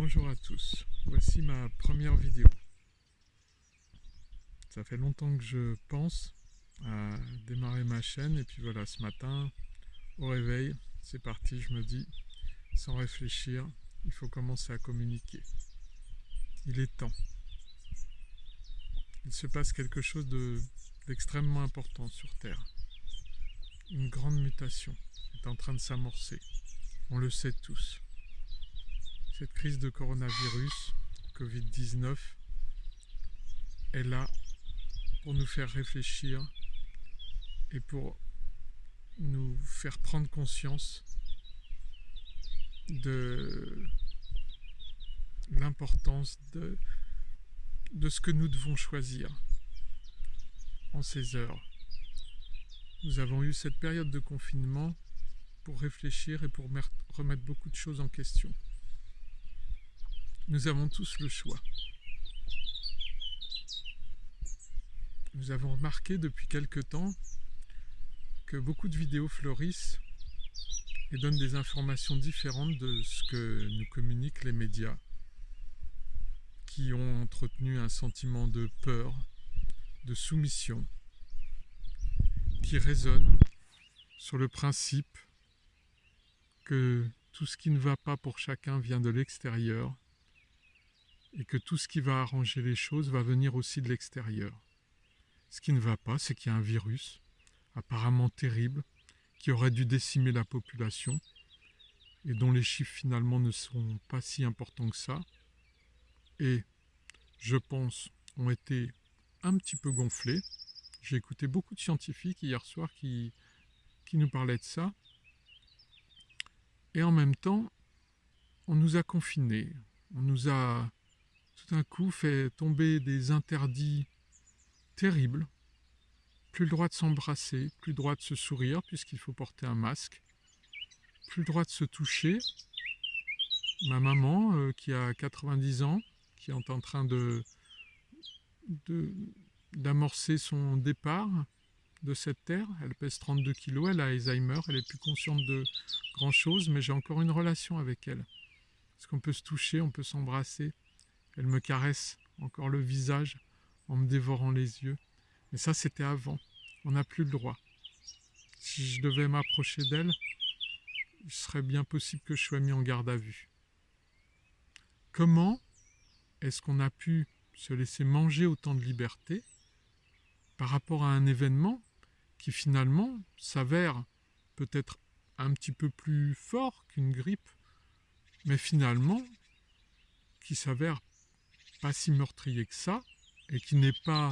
Bonjour à tous, voici ma première vidéo. Ça fait longtemps que je pense à démarrer ma chaîne et puis voilà, ce matin, au réveil, c'est parti, je me dis, sans réfléchir, il faut commencer à communiquer. Il est temps. Il se passe quelque chose d'extrêmement important sur Terre. Une grande mutation est en train de s'amorcer. On le sait tous. Cette crise de coronavirus, Covid-19, est là pour nous faire réfléchir et pour nous faire prendre conscience de l'importance de ce que nous devons choisir en ces heures. Nous avons eu cette période de confinement pour réfléchir et pour remettre beaucoup de choses en question. Nous avons tous le choix. Nous avons remarqué depuis quelque temps que beaucoup de vidéos fleurissent et donnent des informations différentes de ce que nous communiquent les médias, qui ont entretenu un sentiment de peur, de soumission, qui résonne sur le principe que tout ce qui ne va pas pour chacun vient de l'extérieur et que tout ce qui va arranger les choses va venir aussi de l'extérieur. Ce qui ne va pas, c'est qu'il y a un virus apparemment terrible qui aurait dû décimer la population et dont les chiffres finalement ne sont pas si importants que ça et, je pense, ont été un petit peu gonflés. J'ai écouté beaucoup de scientifiques hier soir qui nous parlaient de ça. Et en même temps, on nous a confinés. On nous a tout d'un coup fait tomber des interdits terribles. Plus le droit de s'embrasser, plus le droit de se sourire puisqu'il faut porter un masque. Plus le droit de se toucher. Ma maman, qui a 90 ans, qui est en train d'amorcer son départ de cette terre. Elle pèse 32 kilos, elle a Alzheimer, elle est plus consciente de grand chose, mais j'ai encore une relation avec elle. Parce qu'on peut se toucher, on peut s'embrasser. Elle me caresse encore le visage en me dévorant les yeux. Mais ça, c'était avant. On n'a plus le droit. Si je devais m'approcher d'elle, il serait bien possible que je sois mis en garde à vue. Comment est-ce qu'on a pu se laisser manger autant de liberté par rapport à un événement qui finalement s'avère peut-être un petit peu plus fort qu'une grippe, mais finalement qui s'avère pas si meurtrier que ça et qui n'est pas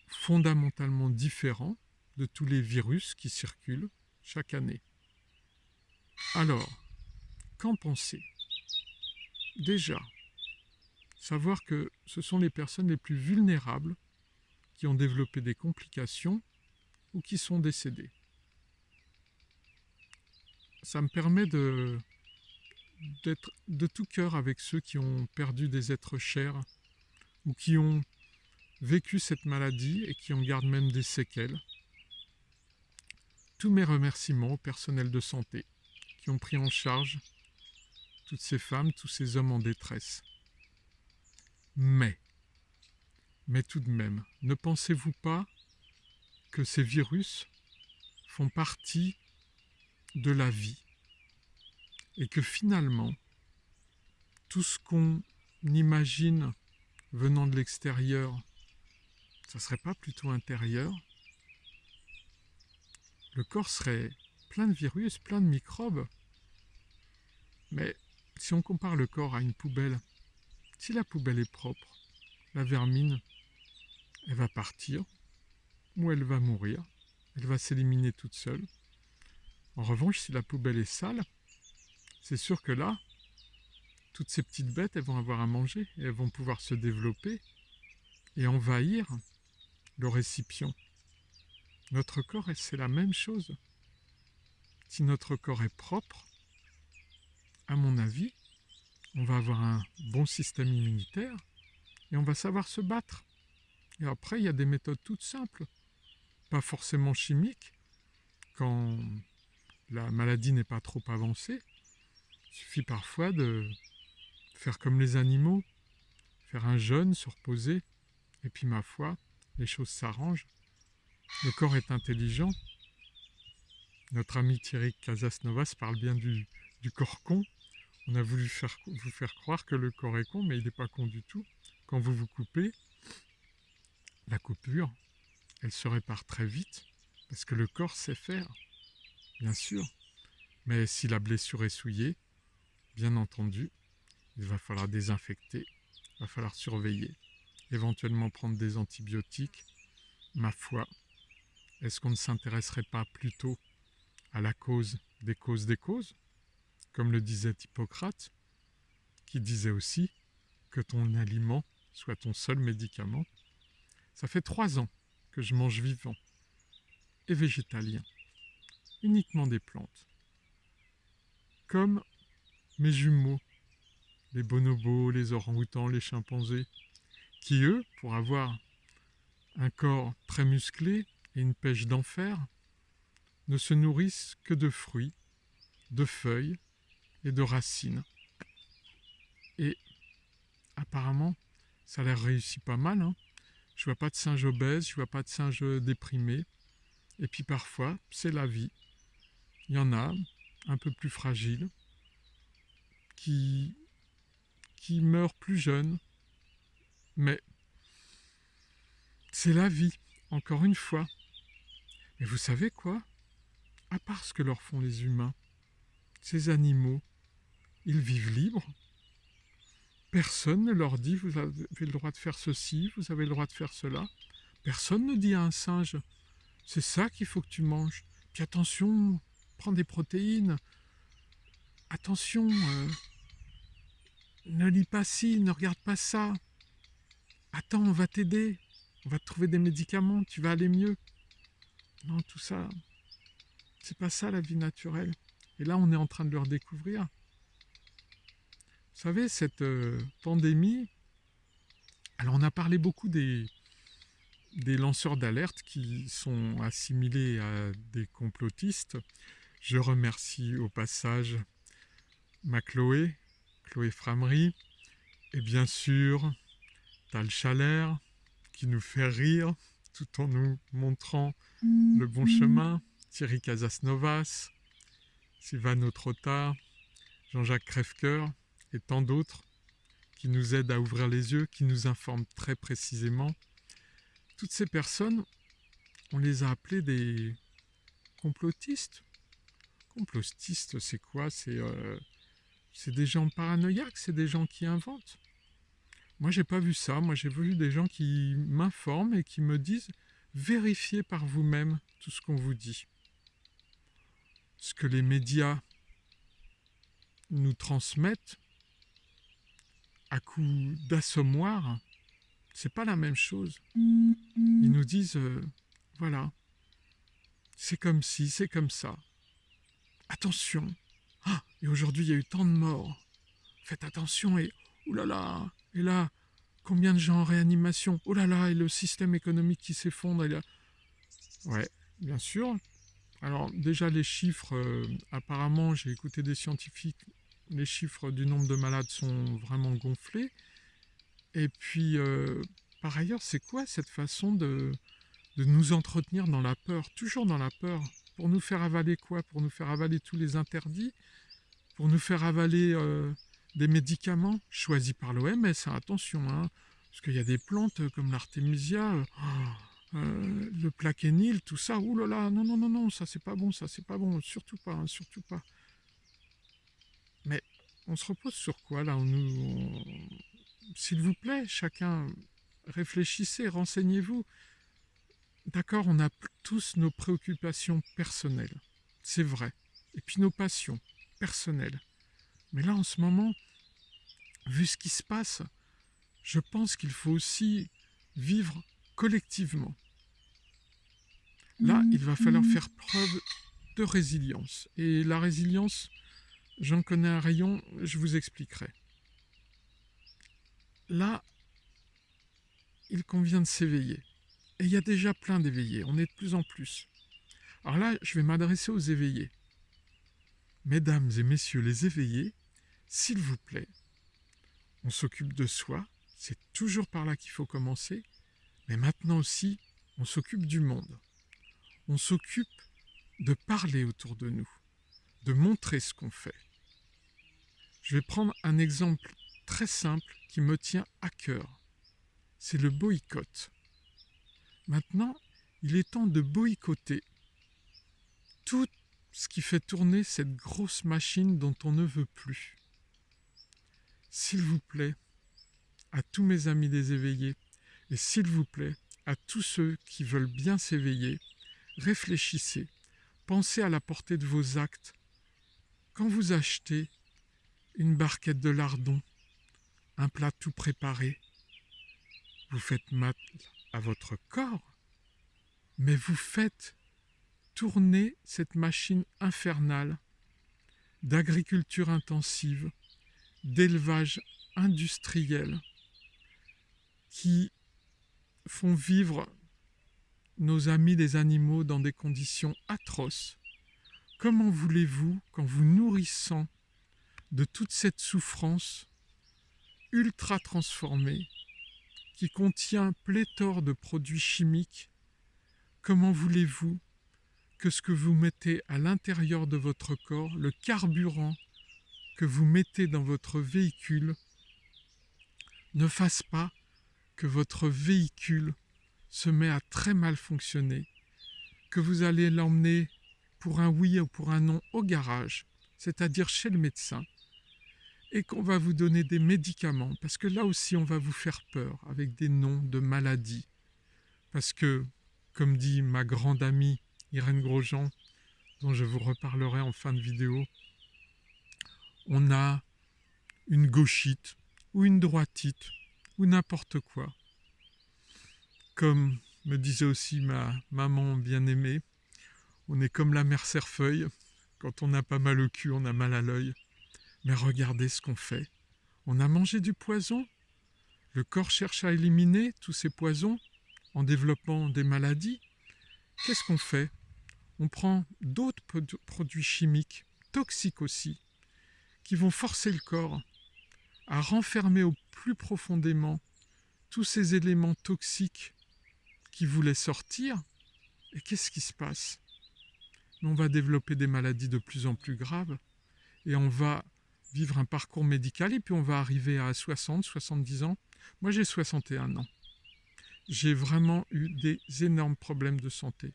fondamentalement différent de tous les virus qui circulent chaque année. Alors, qu'en penser? Déjà, savoir que ce sont les personnes les plus vulnérables qui ont développé des complications ou qui sont décédées. Ça me permet d'être de tout cœur avec ceux qui ont perdu des êtres chers ou qui ont vécu cette maladie et qui en gardent même des séquelles. Tous mes remerciements au personnel de santé qui ont pris en charge toutes ces femmes, tous ces hommes en détresse. Mais tout de même, ne pensez-vous pas que ces virus font partie de la vie et que finalement, tout ce qu'on imagine venant de l'extérieur, ça ne serait pas plutôt intérieur? Le corps serait plein de virus, plein de microbes. Mais si on compare le corps à une poubelle, si la poubelle est propre, la vermine, elle va partir ou elle va mourir. Elle va s'éliminer toute seule. En revanche, si la poubelle est sale, c'est sûr que là, toutes ces petites bêtes, elles vont avoir à manger et elles vont pouvoir se développer et envahir le récipient. Notre corps, c'est la même chose. Si notre corps est propre, à mon avis, on va avoir un bon système immunitaire et on va savoir se battre. Et après, il y a des méthodes toutes simples, pas forcément chimiques. Quand la maladie n'est pas trop avancée, il suffit parfois de faire comme les animaux, faire un jeûne, se reposer, et puis ma foi, les choses s'arrangent. Le corps est intelligent. Notre ami Thierry Casasnovas parle bien du corps con. On a voulu vous faire croire que le corps est con, mais il n'est pas con du tout. Quand vous vous coupez, la coupure, elle se répare très vite, parce que le corps sait faire, bien sûr. Mais si la blessure est souillée, bien entendu, il va falloir désinfecter, il va falloir surveiller, éventuellement prendre des antibiotiques. Ma foi, est-ce qu'on ne s'intéresserait pas plutôt à la cause des causes, comme le disait Hippocrate, qui disait aussi que ton aliment soit ton seul médicament. Ça fait 3 ans que je mange vivant et végétalien, uniquement des plantes, comme mes jumeaux, les bonobos, les orang-outans, les chimpanzés, qui eux, pour avoir un corps très musclé et une pêche d'enfer, ne se nourrissent que de fruits, de feuilles et de racines. Et apparemment, ça leur réussit pas mal. Je vois pas de singe obèse, je vois pas de singe déprimé. Et puis parfois, c'est la vie. Il y en a un peu plus fragiles qui meurent plus jeunes. Mais c'est la vie, encore une fois. Mais vous savez quoi? À part ce que leur font les humains, ces animaux, ils vivent libres. Personne ne leur dit vous avez le droit de faire ceci, vous avez le droit de faire cela. Personne ne dit à un singe c'est ça qu'il faut que tu manges. Puis attention, prends des protéines. Attention, ne lis pas ci, ne regarde pas ça. Attends, on va t'aider. On va te trouver des médicaments, tu vas aller mieux. Non, tout ça, c'est pas ça la vie naturelle. Et là, on est en train de le redécouvrir. Vous savez, cette pandémie, alors on a parlé beaucoup des lanceurs d'alerte qui sont assimilés à des complotistes. Je remercie au passage ma Chloé Framery, et bien sûr Tal Chaler, qui nous fait rire tout en nous montrant le bon chemin, Thierry Casasnovas, Sylvano Trotta, Jean-Jacques Crèvecoeur et tant d'autres qui nous aident à ouvrir les yeux, qui nous informent très précisément. Toutes ces personnes, on les a appelées des complotistes. Complotistes, c'est quoi? C'est des gens paranoïaques, c'est des gens qui inventent. Moi, j'ai pas vu ça. Moi, j'ai vu des gens qui m'informent et qui me disent vérifiez par vous-même tout ce qu'on vous dit. Ce que les médias nous transmettent à coup d'assommoir, c'est pas la même chose. Ils nous disent voilà, c'est comme ci, c'est comme ça. Attention. Ah, et aujourd'hui, il y a eu tant de morts. Faites attention et oulala. Et là, combien de gens en réanimation? Oh là là, et le système économique qui s'effondre. Ouais, bien sûr. Alors déjà les chiffres, apparemment j'ai écouté des scientifiques, les chiffres du nombre de malades sont vraiment gonflés. Et puis par ailleurs, c'est quoi cette façon de nous entretenir dans la peur, toujours dans la peur, pour nous faire avaler quoi? Pour nous faire avaler tous les interdits? Pour nous faire avaler des médicaments choisis par l'OMS, attention, parce qu'il y a des plantes comme l'artémisia, le plaquenil, tout ça, oulala, non, non, non, non, ça c'est pas bon, surtout pas, surtout pas. Mais on se repose sur quoi là? S'il vous plaît, chacun, réfléchissez, renseignez-vous. D'accord, on a tous nos préoccupations personnelles, c'est vrai, et puis nos passions personnelles. Mais là, en ce moment, vu ce qui se passe, je pense qu'il faut aussi vivre collectivement. Là, il va falloir faire preuve de résilience. Et la résilience, j'en connais un rayon, je vous expliquerai. Là, il convient de s'éveiller. Et il y a déjà plein d'éveillés, on est de plus en plus. Alors là, je vais m'adresser aux éveillés. Mesdames et messieurs les éveillés, s'il vous plaît, on s'occupe de soi, c'est toujours par là qu'il faut commencer, mais maintenant aussi, on s'occupe du monde. On s'occupe de parler autour de nous, de montrer ce qu'on fait. Je vais prendre un exemple très simple qui me tient à cœur. C'est le boycott. Maintenant, il est temps de boycotter tout ce qui fait tourner cette grosse machine dont on ne veut plus. S'il vous plaît, à tous mes amis des éveillés, et s'il vous plaît, à tous ceux qui veulent bien s'éveiller, réfléchissez, pensez à la portée de vos actes. Quand vous achetez une barquette de lardons, un plat tout préparé, vous faites mal à votre corps, mais vous faites tourner cette machine infernale d'agriculture intensive, d'élevage industriel qui font vivre nos amis les animaux dans des conditions atroces. Comment voulez-vous, qu'en vous nourrissant de toute cette souffrance ultra transformée qui contient pléthore de produits chimiques, comment voulez-vous que ce que vous mettez à l'intérieur de votre corps, le carburant que vous mettez dans votre véhicule, ne fasse pas que votre véhicule se met à très mal fonctionner, que vous allez l'emmener pour un oui ou pour un non au garage, c'est-à-dire chez le médecin, et qu'on va vous donner des médicaments, parce que là aussi on va vous faire peur avec des noms de maladies. Parce que, comme dit ma grande amie Irène Grosjean, dont je vous reparlerai en fin de vidéo, on a une gauchite ou une droitite ou n'importe quoi. Comme me disait aussi ma maman bien-aimée, on est comme la mère Cerfeuil, quand on n'a pas mal au cul, on a mal à l'œil. Mais regardez ce qu'on fait. On a mangé du poison. Le corps cherche à éliminer tous ces poisons en développant des maladies. Qu'est-ce qu'on fait? On prend d'autres produits chimiques, toxiques aussi, qui vont forcer le corps à renfermer au plus profondément tous ces éléments toxiques qui voulaient sortir. Et qu'est-ce qui se passe? On va développer des maladies de plus en plus graves et on va vivre un parcours médical et puis on va arriver à 60, 70 ans. Moi, j'ai 61 ans. J'ai vraiment eu des énormes problèmes de santé.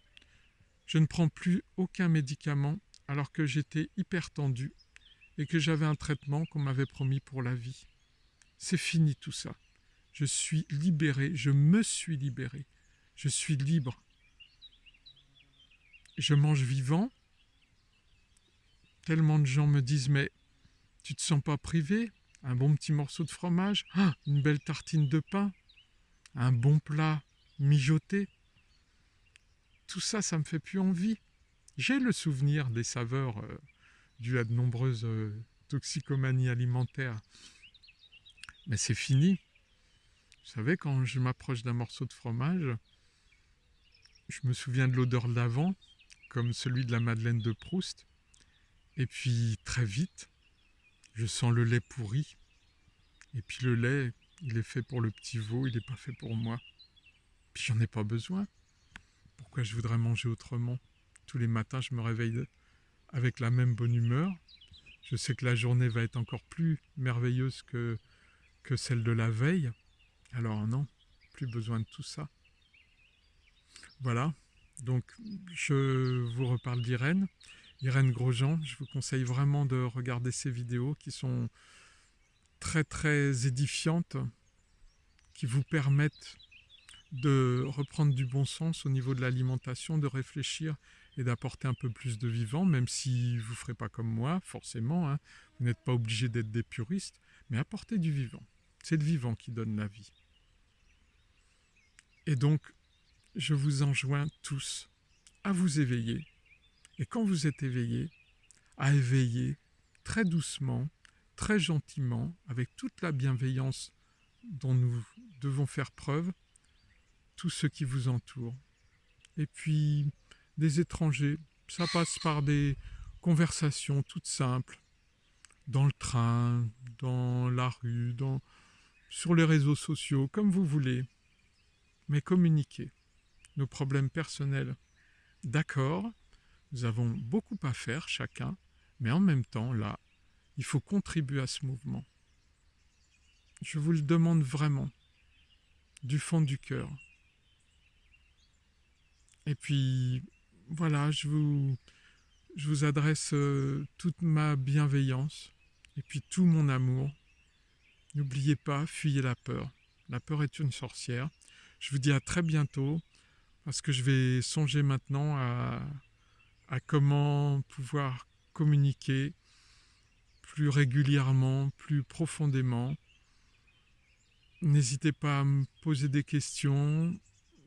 Je ne prends plus aucun médicament alors que j'étais hyper tendu et que j'avais un traitement qu'on m'avait promis pour la vie. C'est fini tout ça. Je suis libéré, je me suis libéré. Je suis libre. Je mange vivant. Tellement de gens me disent, mais tu te sens pas privé? Un bon petit morceau de fromage, une belle tartine de pain, un bon plat mijoté. Tout ça, ça me fait plus envie. J'ai le souvenir des saveurs dues à de nombreuses toxicomanies alimentaires. Mais c'est fini. Vous savez, quand je m'approche d'un morceau de fromage, je me souviens de l'odeur de l'avant, comme celui de la Madeleine de Proust. Et puis, très vite, je sens le lait pourri. Et puis le lait, il est fait pour le petit veau, il n'est pas fait pour moi. Puis j'en ai pas besoin. Pourquoi je voudrais manger autrement? Tous les matins, je me réveille avec la même bonne humeur. Je sais que la journée va être encore plus merveilleuse que celle de la veille. Alors non, plus besoin de tout ça. Voilà, donc je vous reparle d'Irène. Irène Grosjean, je vous conseille vraiment de regarder ses vidéos qui sont très très édifiantes, qui vous permettent de reprendre du bon sens au niveau de l'alimentation, de réfléchir et d'apporter un peu plus de vivant, même si vous ne ferez pas comme moi, forcément, hein. Vous n'êtes pas obligé d'être des puristes, mais apportez du vivant. C'est le vivant qui donne la vie. Et donc, je vous enjoins tous à vous éveiller. Et quand vous êtes éveillés, à éveiller très doucement, très gentiment, avec toute la bienveillance dont nous devons faire preuve, tous ceux qui vous entourent. Et puis, des étrangers, ça passe par des conversations toutes simples. dans le train, dans la rue, sur les réseaux sociaux, comme vous voulez, mais communiquer nos problèmes personnels. D'accord, nous avons beaucoup à faire chacun, mais en même temps, là, il faut contribuer à ce mouvement. Je vous le demande vraiment, du fond du cœur. Et puis, voilà, je vous adresse toute ma bienveillance et puis tout mon amour. N'oubliez pas, fuyez la peur. La peur est une sorcière. Je vous dis à très bientôt parce que je vais songer maintenant à comment pouvoir communiquer plus régulièrement, plus profondément. N'hésitez pas à me poser des questions.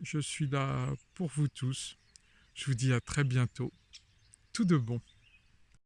Je suis là pour vous tous. Je vous dis à très bientôt. Tout de bon.